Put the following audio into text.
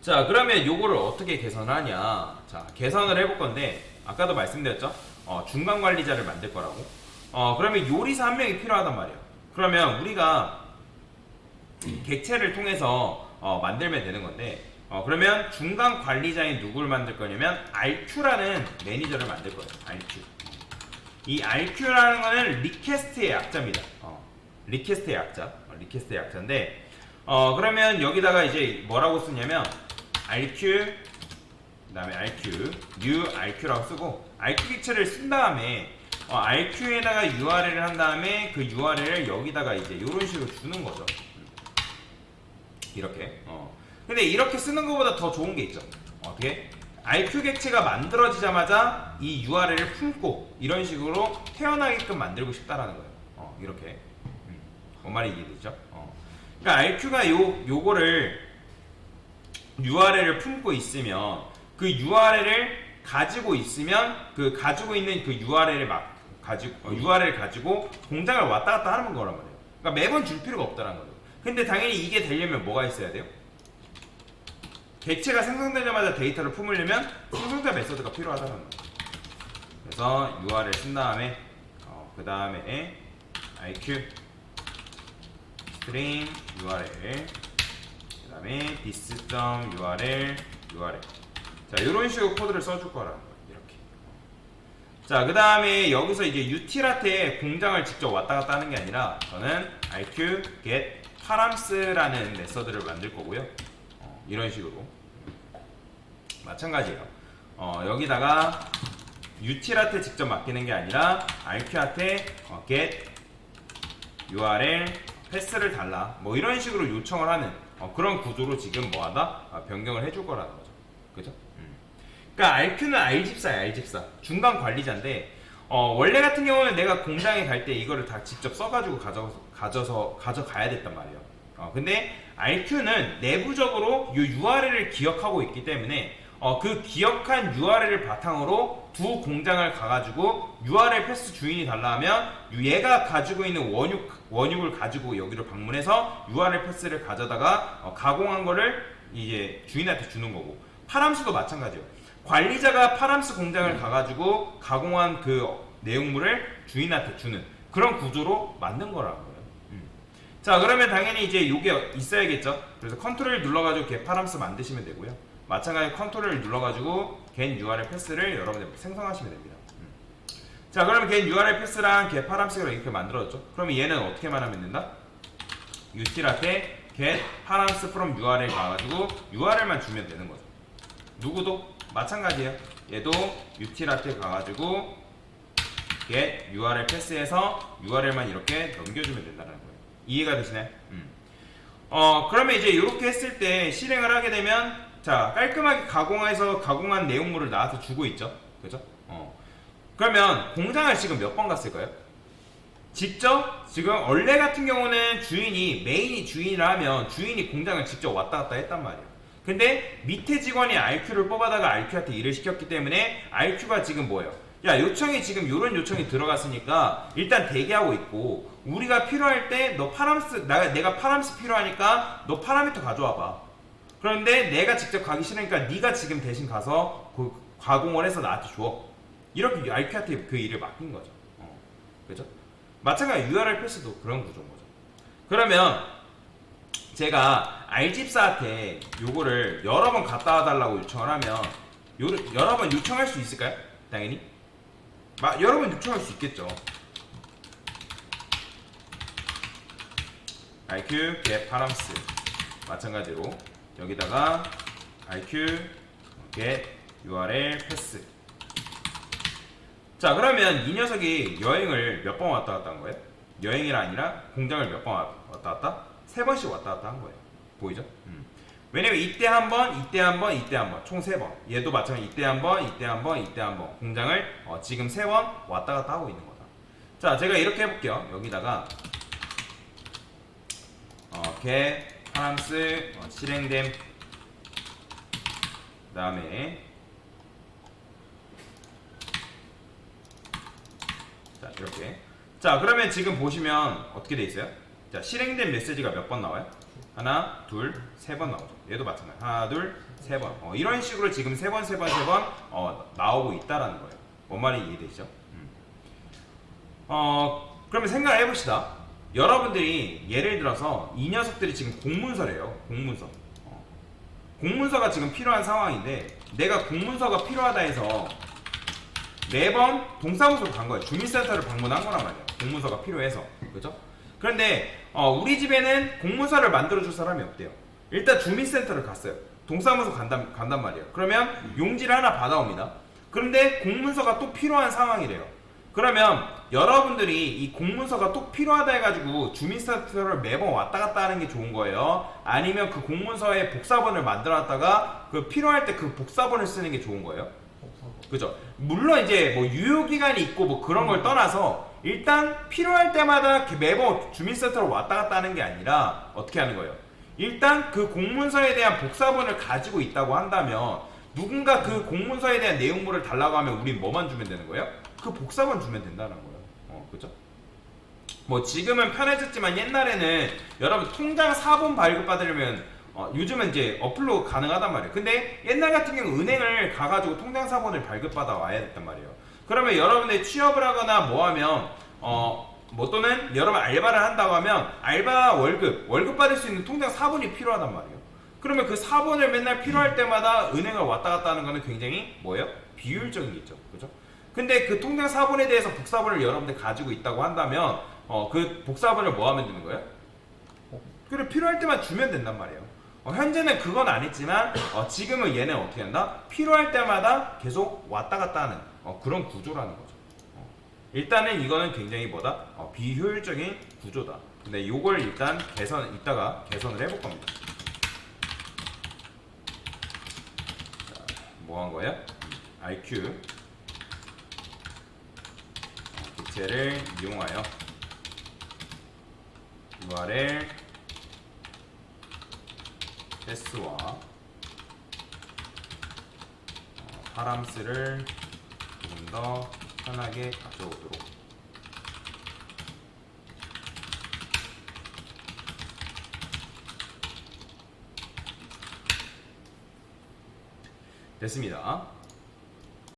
자, 그러면 요거를 어떻게 개선하냐. 자, 개선을 해볼 건데, 아까도 말씀드렸죠? 중간 관리자를 만들 거라고. 그러면 요리사 한 명이 필요하단 말이에요. 그러면 우리가 객체를 통해서 만들면 되는 건데, 그러면 중간 관리자인 누구를 만들 거냐면, RQ라는 매니저를 만들 거예요. RQ. 이 RQ라는 거는 리퀘스트의 약자입니다. 리퀘스트의 약자. 리퀘스트의 약자인데, 그러면 여기다가 이제 뭐라고 쓰냐면, RQ, 그 다음에 RQ, new RQ라고 쓰고, RQ 객체를 쓴 다음에, RQ에다가 URL을 한 다음에 그 URL을 여기다가 이제 이런 식으로 주는 거죠. 이렇게. 근데 이렇게 쓰는 것보다 더 좋은 게 있죠. 어떻게? RQ 객체가 만들어지자마자 이 URL을 품고 이런 식으로 태어나게끔 만들고 싶다라는 거예요. 이렇게. 뭔 말이 이해되죠? 그러니까 RQ가 요거를 URL을 품고 있으면 그 URL을 가지고 있으면 그 가지고 있는 그 URL을 URL 가지고 공장을 왔다 갔다 하는 거란 말이에요. 그러니까 매번 줄 필요가 없다는 거죠. 근데 당연히 이게 되려면 뭐가 있어야 돼요? 객체가 생성되자마자 데이터를 품으려면 생성자 메소드가 필요하다는 거예요. 그래서 URL 쓴 다음에 그 다음에 IQ string URL 그 다음에 this.url URL 자 이런 식으로 코드를 써줄 거라는 거예요. 이렇게. 자 그 다음에 여기서 이제 util한테 공장을 직접 왔다 갔다 하는 게 아니라 저는 IQ get params.라는 메서드를 만들 거고요. 이런 식으로 마찬가지예요. 여기다가 util한테 직접 맡기는 게 아니라 RQ한테 get URL 패스를 달라 뭐 이런 식으로 요청을 하는 그런 구조로 지금 뭐하다 변경을 해줄 거라는 거죠. 그죠? 그러니까 RQ는 R집사야. R집사 중간 관리자인데 원래 같은 경우는 내가 공장에 갈 때 이거를 다 직접 써가지고 가져가야 됐단 말이에요. 근데 RQ는 내부적으로 이 URL을 기억하고 있기 때문에 그 기억한 URL을 바탕으로 두 공장을 가가지고 URL 패스 주인이 달라 하면 얘가 가지고 있는 원육을 가지고 여기로 방문해서 URL 패스를 가져다가 가공한 거를 이제 주인한테 주는 거고 파람스도 마찬가지예요. 관리자가 파람스 공장을 가가지고 가공한 그 내용물을 주인한테 주는 그런 구조로 만든 거라는 거예요. 자 그러면 당연히 이제 요게 있어야겠죠. 그래서 컨트롤 눌러가지고 get 파람스 만드시면 되고요. 마찬가지로 컨트롤을 눌러가지고 get URL 패스를 여러분들 생성하시면 됩니다. 자 그러면 get URL 패스랑 get 파람스가 이렇게 만들어졌죠. 그러면 얘는 어떻게 말하면 된다? util한테 get params from URL 가가지고 URL만 주면 되는 거죠. 누구도 마찬가지예요. 얘도 util한테 가가지고 get URL 패스해서 URL만 이렇게 넘겨주면 된다는 거예요. 이해가 되시나요? 그러면 이제 이렇게 했을 때 실행을 하게 되면 자 깔끔하게 가공해서 가공한 내용물을 나한테 주고 있죠. 그죠? 그러면 공장을 지금 몇 번 갔을까요? 직접 지금 원래 같은 경우는 메인이 주인이라면 주인이 공장을 직접 왔다 갔다 했단 말이에요. 근데 밑에 직원이 RQ를 뽑아다가 RQ한테 일을 시켰기 때문에 RQ가 지금 뭐예요? 야 요청이 지금 요런 요청이 들어갔으니까 일단 대기하고 있고 우리가 필요할 때 너 파람스 내가 파람스 필요하니까 너 파라미터 가져와봐. 그런데 내가 직접 가기 싫으니까 네가 지금 대신 가서 그 가공을 해서 나한테 줘. 이렇게 RQ한테 그 일을 맡긴 거죠. 그죠? 마찬가지 URL 패스도 그런 구조인 거죠. 그러면 제가 R집사한테 요거를 여러 번 갖다 와달라고 요청을 하면 여러 번 요청할 수 있을까요? 당연히 여러 번 요청할 수 있겠죠. RQ get params 마찬가지로 여기다가 RQ get URL 패스. 자 그러면 이 녀석이 여행을 몇 번 왔다 갔다 한 거예요? 여행이 아니라 공장을 몇 번 왔다 갔다? 3번씩 왔다 갔다 한 거예요. 보이죠? 왜냐면 이때 한 번, 이때 한 번, 이때 한 번, 총 3번. 얘도 마찬가지 이때 한 번, 이때 한 번, 이때 한 번. 공장을 지금 3번 왔다 갔다 하고 있는 거다. 자, 제가 이렇게 해볼게요. 여기다가 get params 실행됨. 그 다음에 자 이렇게. 자 그러면 지금 보시면 어떻게 돼 있어요? 자 실행된 메시지가 몇 번 나와요? 하나, 둘, 세 번 나오죠. 얘도 마찬가지. 하나, 둘, 세 번. 이런 식으로 지금 세 번 나오고 있다라는 거예요. 뭔 말이 이해되시죠? 그러면 생각을 해봅시다. 여러분들이 예를 들어서 이 녀석들이 지금 공문서래요. 공문서. 공문서가 지금 필요한 상황인데 내가 공문서가 필요하다 해서 4번 동사무소로 간 거예요. 주민센터를 방문한 거란 말이에요. 공문서가 필요해서. 그죠? 그런데 우리 집에는 공문서를 만들어줄 사람이 없대요. 일단 주민센터를 갔어요. 동사무소 간단 말이에요. 그러면 용지를 하나 받아옵니다. 그런데 공문서가 또 필요한 상황이래요. 그러면 여러분들이 이 공문서가 또 필요하다 해가지고 주민센터를 매번 왔다 갔다 하는 게 좋은 거예요? 아니면 그 공문서에 복사본을 만들어놨다가 그 필요할 때 그 복사본을 쓰는 게 좋은 거예요? 그죠? 물론 이제 뭐 유효기간이 있고 뭐 그런 걸 떠나서 일단 필요할 때마다 매번 주민센터로 왔다 갔다 하는 게 아니라 어떻게 하는 거예요? 일단 그 공문서에 대한 복사본을 가지고 있다고 한다면 누군가 그 공문서에 대한 내용물을 달라고 하면 우린 뭐만 주면 되는 거예요? 그 복사본 주면 된다는 거예요. 그죠? 뭐 지금은 편해졌지만 옛날에는 여러분 통장 사본 발급받으려면 요즘은 이제 어플로 가능하단 말이에요. 근데 옛날 같은 경우 은행을 가가지고 통장 사본을 발급받아 와야 됐단 말이에요. 그러면 여러분들 취업을 하거나 뭐 하면 뭐 또는 여러분 알바를 한다고 하면 알바 월급 받을 수 있는 통장 사본이 필요하단 말이에요. 그러면 그 사본을 맨날 필요할 때마다 은행을 왔다 갔다 하는 거는 굉장히 뭐예요? 비효율적이겠죠. 그죠? 근데 그 통장 사본에 대해서 복사본을 여러분들 가지고 있다고 한다면 그 복사본을 뭐 하면 되는 거예요? 그래 필요할 때만 주면 된단 말이에요. 현재는 그건 안 했지만 지금은 얘는 어떻게 한다? 필요할 때마다 계속 왔다 갔다 하는 그런 구조라는 거죠. 일단은 이거는 굉장히 뭐다? 비효율적인 구조다. 근데 요걸 일단 이따가 개선을 해볼 겁니다. 자, 뭐 한 거예요? IQ 객체를 이용하여 URL 패스와 파람스를 조금 더 편하게 가져오도록 됐습니다.